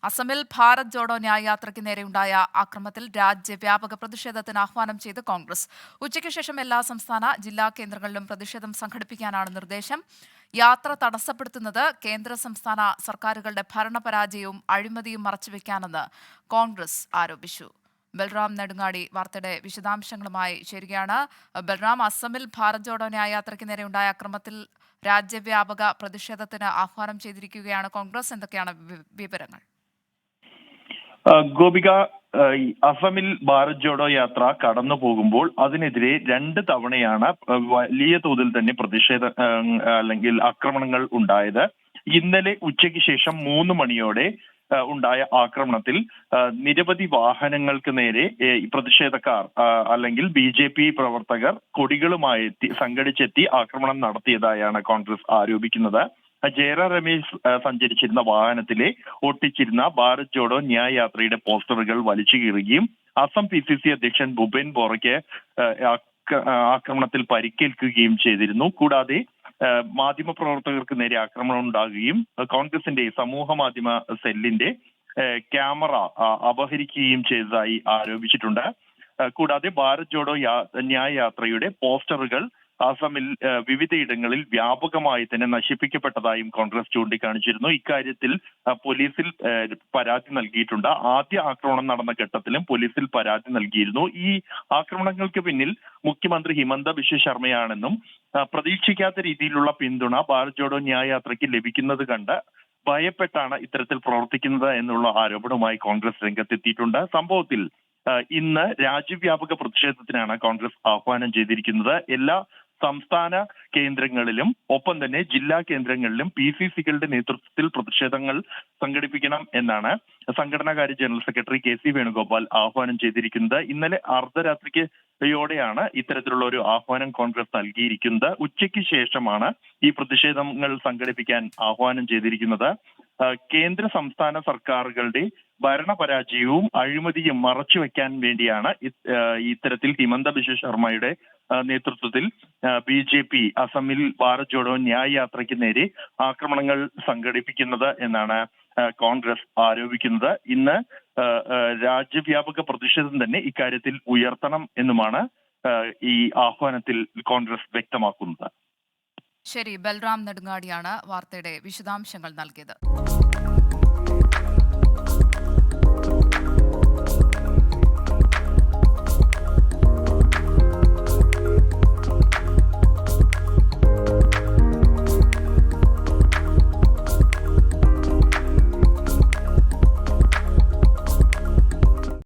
അസമിൽ ഭാരത് ജോഡോ ന്യായ് യാത്രയ്ക്ക് നേരെയുണ്ടായ ആക്രമണത്തിൽ രാജ്യവ്യാപക പ്രതിഷേധത്തിന് ആഹ്വാനം ചെയ്ത് കോൺഗ്രസ്. ഉച്ചയ്ക്ക് ശേഷം എല്ലാ സംസ്ഥാന ജില്ലാ കേന്ദ്രങ്ങളിലും പ്രതിഷേധം സംഘടിപ്പിക്കാനാണ് നിർദ്ദേശം. യാത്ര തടസ്സപ്പെടുത്തുന്നത് കേന്ദ്ര സംസ്ഥാന സർക്കാരുകളുടെ ഭരണപരാജയവും അഴിമതിയും മറച്ചുവെക്കാനെന്ന് കോൺഗ്രസ് ആരോപിച്ചു. ബൽറാം നെടുങ്ങാടി വാർത്തയുടെ വിശദാംശങ്ങളുമായി ചേരുകയാണ്. ബൽറാം, അസമിൽ ഭാരത് ജോഡോ ന്യായ് യാത്രയ്ക്ക് നേരെയുണ്ടായ അക്രമത്തിൽ രാജ്യവ്യാപക പ്രതിഷേധത്തിന് ആഹ്വാനം ചെയ്തിരിക്കുകയാണ് കോൺഗ്രസ്. എന്തൊക്കെയാണ് വിവരങ്ങൾ? ഗോപിക, അസമിൽ ഭാരത് ജോഡോ യാത്ര കടന്നു പോകുമ്പോൾ അതിനെതിരെ 2 തവണയാണ് വലിയ തോതിൽ തന്നെ അല്ലെങ്കിൽ ആക്രമണങ്ങൾ ഉണ്ടായത്. ഇന്നലെ ഉച്ചയ്ക്ക് ശേഷം 3 മണിയോടെ ഉണ്ടായ ആക്രമണത്തിൽ നിരവധി വാഹനങ്ങൾക്ക് നേരെ പ്രതിഷേധക്കാർ അല്ലെങ്കിൽ BJP പ്രവർത്തകർ കൊടികളുമായി സംഘടിച്ചെത്തി ആക്രമണം നടത്തിയതായാണ് കോൺഗ്രസ് ആരോപിക്കുന്നത്. ജയറാം രമേശ് സഞ്ചരിച്ചിരുന്ന വാഹനത്തിലെ ഒട്ടിച്ചിരുന്ന ഭാരത് ജോഡോ ന്യായ് യാത്രയുടെ പോസ്റ്ററുകൾ വലിച്ചു കീറുകയും അസം PCC അധ്യക്ഷൻ ഭൂപേൻ ബോറയ്ക്ക് ആക്രമണത്തിൽ പരിക്കേൽക്കുകയും ചെയ്തിരുന്നു. കൂടാതെ മാധ്യമപ്രവർത്തകർക്ക് നേരെ ആക്രമണം ഉണ്ടാകുകയും കോൺഗ്രസിന്റെ സമൂഹ മാധ്യമ സെല്ലിന്റെ ക്യാമറ അപഹരിക്കുകയും ചെയ്തതായി ആരോപിച്ചിട്ടുണ്ട്. കൂടാതെ ഭാരത് ജോഡോ ന്യായ് യാത്രയുടെ പോസ്റ്ററുകൾ അസമിൽ വിവിധയിടങ്ങളിൽ വ്യാപകമായി തന്നെ നശിപ്പിക്കപ്പെട്ടതായും കോൺഗ്രസ് ചൂണ്ടിക്കാണിച്ചിരുന്നു. ഇക്കാര്യത്തിൽ പോലീസിൽ പരാതി നൽകിയിട്ടുണ്ട്. ആദ്യ ആക്രമണം നടന്ന ഘട്ടത്തിലും പോലീസിൽ പരാതി നൽകിയിരുന്നു. ഈ ആക്രമണങ്ങൾക്ക് പിന്നിൽ മുഖ്യമന്ത്രി ഹിമന്ത ബിശ്വ ശർമ്മയാണെന്നും പ്രതീക്ഷിക്കാത്ത രീതിയിലുള്ള പിന്തുണ ഭാരത് ജോഡോ ന്യായ് യാത്രയ്ക്ക് ലഭിക്കുന്നത് കണ്ട് ഭയപ്പെട്ടാണ് ഇത്തരത്തിൽ പ്രവർത്തിക്കുന്നത് എന്നുള്ള ആരോപണവുമായി കോൺഗ്രസ് രംഗത്തെത്തിയിട്ടുണ്ട്. സംഭവത്തിൽ ഇന്ന് രാജ്യവ്യാപക പ്രതിഷേധത്തിനാണ് കോൺഗ്രസ് ആഹ്വാനം ചെയ്തിരിക്കുന്നത്. എല്ലാ സംസ്ഥാന കേന്ദ്രങ്ങളിലും ഒപ്പം തന്നെ ജില്ലാ കേന്ദ്രങ്ങളിലും PCCകളുടെ നേതൃത്വത്തിൽ പ്രതിഷേധങ്ങൾ സംഘടിപ്പിക്കണം എന്നാണ് സംഘടനാകാര്യ ജനറൽ സെക്രട്ടറി KC വേണുഗോപാൽ ആഹ്വാനം ചെയ്തിരിക്കുന്നത്. ഇന്നലെ അർദ്ധരാത്രിയോടെയാണ് ഇത്തരത്തിലുള്ള ഒരു ആഹ്വാനം കോൺഗ്രസ് നൽകിയിരിക്കുന്നത്. ഉച്ചയ്ക്ക് ശേഷമാണ് ഈ പ്രതിഷേധങ്ങൾ സംഘടിപ്പിക്കാൻ ആഹ്വാനം ചെയ്തിരിക്കുന്നത്. കേന്ദ്ര സംസ്ഥാന സർക്കാരുകളുടെ ഭരണപരാജയവും അഴിമതിയും മറച്ചുവെക്കാൻ വേണ്ടിയാണ് ഇത്തരത്തിൽ ഹിമന്ത ബിശ്വ ശർമ്മയുടെ നേതൃത്വത്തിൽ BJP അസമിൽ ഭാരത് ജോഡോ ന്യായ് യാത്രയ്ക്ക് നേരെ ആക്രമണങ്ങൾ സംഘടിപ്പിക്കുന്നത് എന്നാണ് കോൺഗ്രസ് ആരോപിക്കുന്നത്. ഇന്ന് രാജ്യവ്യാപക പ്രതിഷേധം തന്നെ ഇക്കാര്യത്തിൽ ഉയർത്തണം എന്നുമാണ് ഈ ആഹ്വാനത്തിൽ കോൺഗ്രസ് വ്യക്തമാക്കുന്നത്. ശരി, ബൽറാം നെടുങ്ങാടിയാണ് വാർത്തയുടെ വിശദാംശങ്ങൾ നൽകിയത്.